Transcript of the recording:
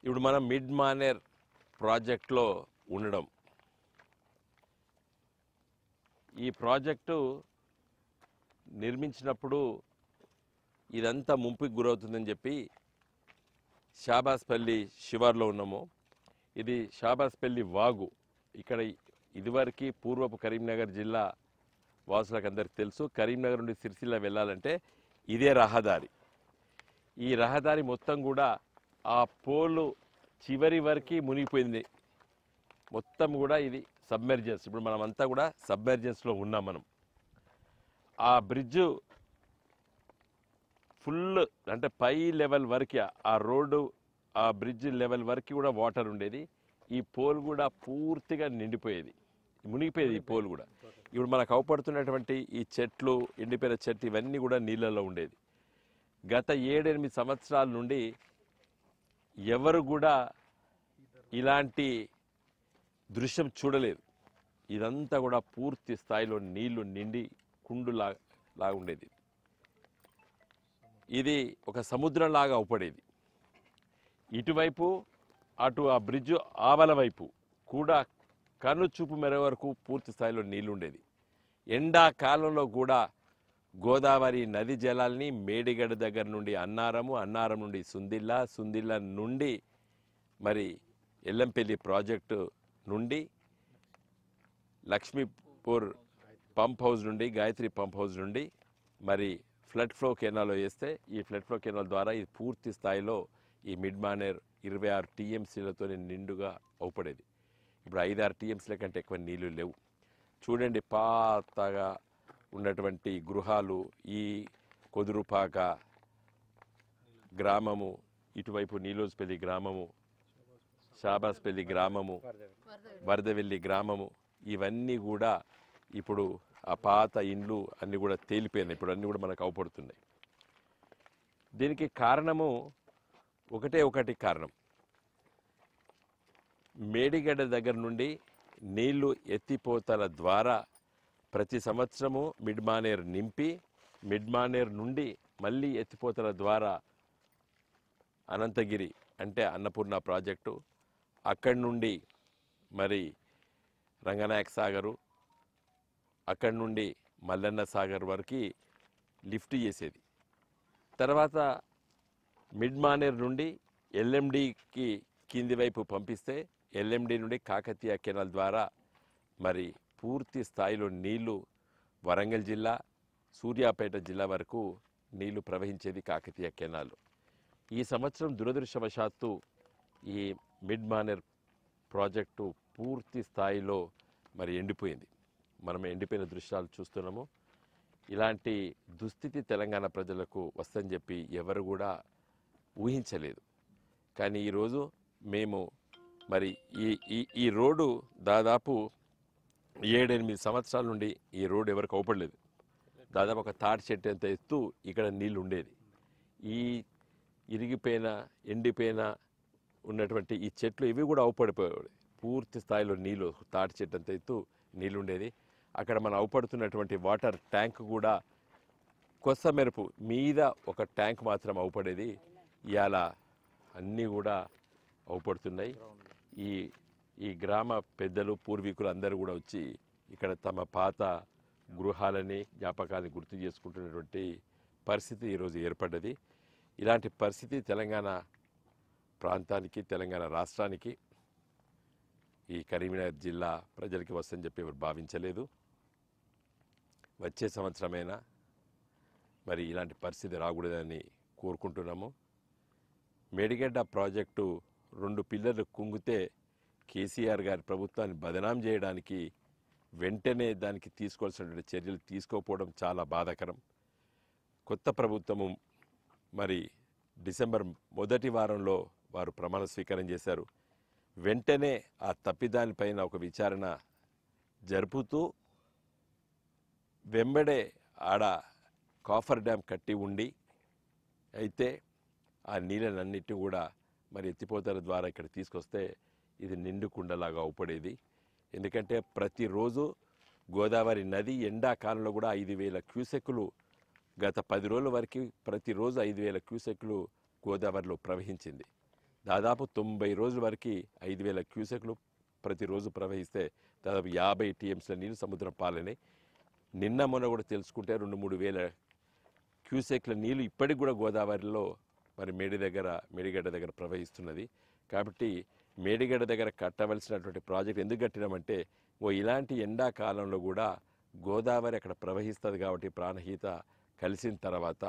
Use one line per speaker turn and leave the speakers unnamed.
ఇప్పుడు మనం మిడ్ మానేర్ ప్రాజెక్ట్లో ఉండడం, ఈ ప్రాజెక్టు నిర్మించినప్పుడు ఇదంతా ముంపుకి గురవుతుందని చెప్పి షాబాస్పల్లి శివార్లో ఉన్నాము. ఇది షాబాస్పల్లి వాగు. ఇక్కడ ఇదివరకు పూర్వపు కరీంనగర్ జిల్లా వాసులకు అందరికి తెలుసు, కరీంనగర్ నుండి సిరిసిల్ల వెళ్ళాలంటే ఇదే రహదారి. ఈ రహదారి మొత్తం కూడా ఆ పోలు చివరి వరకు మునిగిపోయింది. మొత్తం కూడా ఇది సబ్మెర్జెన్స్. ఇప్పుడు మనమంతా కూడా సబ్మెర్జెన్స్లో ఉన్నాం. మనం ఆ బ్రిడ్జు ఫుల్ అంటే పై లెవెల్ వరకు ఆ రోడ్డు ఆ బ్రిడ్జ్ లెవెల్ వరకు కూడా వాటర్ ఉండేది. ఈ పోల్ కూడా పూర్తిగా నిండిపోయేది, మునిగిపోయేది ఈ పోల్ కూడా. ఇప్పుడు మనకు అవపడుతున్నటువంటి ఈ చెట్లు, ఎండిపోయిన చెట్లు ఇవన్నీ కూడా నీళ్ళల్లో ఉండేది. గత 7-8 సంవత్సరాల నుండి ఎవరు కూడా ఇలాంటి దృశ్యం చూడలేదు. ఇదంతా కూడా పూర్తి స్థాయిలో నీళ్లు నిండి కుండులాగా ఉండేది. ఇది ఒక సముద్రంలాగా అవపడేది. ఇటువైపు అటు ఆ బ్రిడ్జ్ ఆవల వైపు కూడా కను చూపు మేర వరకు పూర్తి స్థాయిలో నీళ్లు ఉండేది. ఎండాకాలంలో కూడా గోదావరి నది జలాల్ని మేడిగడ్డ దగ్గర నుండి అన్నారము, అన్నారం నుండి సుందిల్ల, సుందిల్ల నుండి మరి ఎల్లంపల్లి ప్రాజెక్టు నుండి లక్ష్మీపూర్ పంప్ హౌస్ నుండి, గాయత్రి పంప్ హౌస్ నుండి మరి ఫ్లడ్ ఫ్లో కెనాల్లో వేస్తే ఈ ఫ్లడ్ ఫ్లో కెనాల్ ద్వారా ఇది పూర్తి స్థాయిలో ఈ మిడ్ మానేర్ 26 టీఎంసీలతో నిండుగా అవుపడేది. ఇప్పుడు 5-6 టీఎంసీల కంటే ఎక్కువ నీళ్లు లేవు. చూడండి, పాతగా ఉన్నటువంటి గృహాలు, ఈ కొదురుపాక గ్రామము, ఇటువైపు నీలోజ్పల్లి గ్రామము, షాబాస్పల్లి గ్రామము, వరదవెల్లి గ్రామము, ఇవన్నీ కూడా ఇప్పుడు ఆ పాత ఇండ్లు అన్నీ కూడా తేలిపోయినాయి. ఇప్పుడు అన్నీ కూడా మనకు అవపడుతున్నాయి. దీనికి కారణము ఒకటి కారణం. మేడిగడ్డ దగ్గర నుండి నీళ్లు ఎత్తిపోతల ద్వారా ప్రతి సంవత్సరము మిడ్ మానేర్ నింపి, మిడ్ మానేర్ నుండి మళ్ళీ ఎత్తిపోతల ద్వారా అనంతగిరి అంటే అన్నపూర్ణ ప్రాజెక్టు, అక్కడి నుండి మరి రంగనాయక సాగరు, అక్కడి నుండి మల్లన్న సాగర్ వరకు లిఫ్ట్ చేసేది. తర్వాత మిడ్ మానేర్ నుండి ఎల్ఎండికి కింది వైపు పంపిస్తే ఎల్ఎండి నుండి కాకతీయ కెనాల్ ద్వారా మరి పూర్తి స్థాయిలో నీళ్లు వరంగల్ జిల్లా, సూర్యాపేట జిల్లా వరకు నీళ్లు ప్రవహించేది కాకతీయ కెనాల్. ఈ సంవత్సరం దురదృష్టవశాత్తు ఈ మిడ్ మానేర్ ప్రాజెక్టు పూర్తి స్థాయిలో మరి ఎండిపోయింది. మనం ఎండిపోయిన దృశ్యాలు చూస్తున్నాము. ఇలాంటి దుస్థితి తెలంగాణ ప్రజలకు వస్తుందని చెప్పి ఎవరు కూడా ఊహించలేదు. కానీ ఈరోజు మేము మరి ఈ రోడ్డు దాదాపు 7-8 సంవత్సరాల నుండి ఈ రోడ్డు ఎవరికి అవపడలేదు. దాదాపు ఒక తాటి చెట్టు ఎంత ఎత్తు ఇక్కడ నీళ్ళు ఉండేది. ఈ ఇరిగిపోయిన, ఎండిపోయిన ఉన్నటువంటి ఈ చెట్లు ఇవి కూడా అవపడిపోయాయి. పూర్తి స్థాయిలో నీళ్ళు, తాటి చెట్టు అంత ఎత్తు నీళ్ళు ఉండేది. అక్కడ మనం అవపడుతున్నటువంటి వాటర్ ట్యాంక్ కూడా కొత్త మెరుపు మీద ఒక ట్యాంక్ మాత్రం అవపడేది. ఇవాళ అన్నీ కూడా అవపడుతున్నాయి. ఈ గ్రామ పెద్దలు, పూర్వీకులు అందరూ కూడా వచ్చి ఇక్కడ తమ పాత గృహాలని, జ్ఞాపకాలని గుర్తు చేసుకుంటున్నటువంటి పరిస్థితి ఈరోజు ఏర్పడ్డది. ఇలాంటి పరిస్థితి తెలంగాణ ప్రాంతానికి, తెలంగాణ రాష్ట్రానికి, ఈ కరీంనగర్ జిల్లా ప్రజలకి వస్తుందని చెప్పి ఎవరు భావించలేదు. వచ్చే సంవత్సరమైనా మరి ఇలాంటి పరిస్థితి రాకూడదని కోరుకుంటున్నాము. మేడిగడ్డ ప్రాజెక్టు 2 పిల్లర్లు కుంగితే కేసీఆర్ గారి ప్రభుత్వాన్ని బదనాం చేయడానికి వెంటనే దానికి తీసుకోవాల్సినటువంటి చర్యలు తీసుకోకపోవడం చాలా బాధాకరం. కొత్త ప్రభుత్వము మరి డిసెంబర్ మొదటి వారంలో వారు ప్రమాణ స్వీకారం చేశారు. వెంటనే ఆ తప్పిదానిపైన ఒక విచారణ జరుపుతూ వెంబడే ఆడ కాఫర్ డ్యామ్ కట్టి ఉండి అయితే ఆ నీళ్ళనన్నిటిని కూడా మరి ఎత్తిపోతల ద్వారా ఇక్కడ తీసుకొస్తే ఇది నిండు కుండలాగా అవుపడేది. ఎందుకంటే ప్రతిరోజు గోదావరి నది ఎండాకాలంలో కూడా 5,000 క్యూసెక్కులు గత 10 రోజుల వరకు ప్రతిరోజు 5,000 క్యూసెక్కులు గోదావరిలో ప్రవహించింది. దాదాపు 90 రోజుల వరకు 5,000 క్యూసెక్లు ప్రతిరోజు ప్రవహిస్తే దాదాపు 50 టీఎంసీల నీళ్ళు సముద్రం పాలనే. నిన్న మొన్న కూడా తెలుసుకుంటే 2-3 వేల క్యూసెక్ల నీళ్ళు ఇప్పటికి కూడా గోదావరిలో మరి మేడిగడ్డ దగ్గర ప్రవహిస్తున్నది. కాబట్టి మేడిగడ్డ దగ్గర కట్టవలసినటువంటి ప్రాజెక్ట్ ఎందుకు కట్టినామంటే ఇలాంటి ఎండాకాలంలో కూడా గోదావరి అక్కడ ప్రవహిస్తుంది కాబట్టి ప్రాణహిత కలిసిన తర్వాత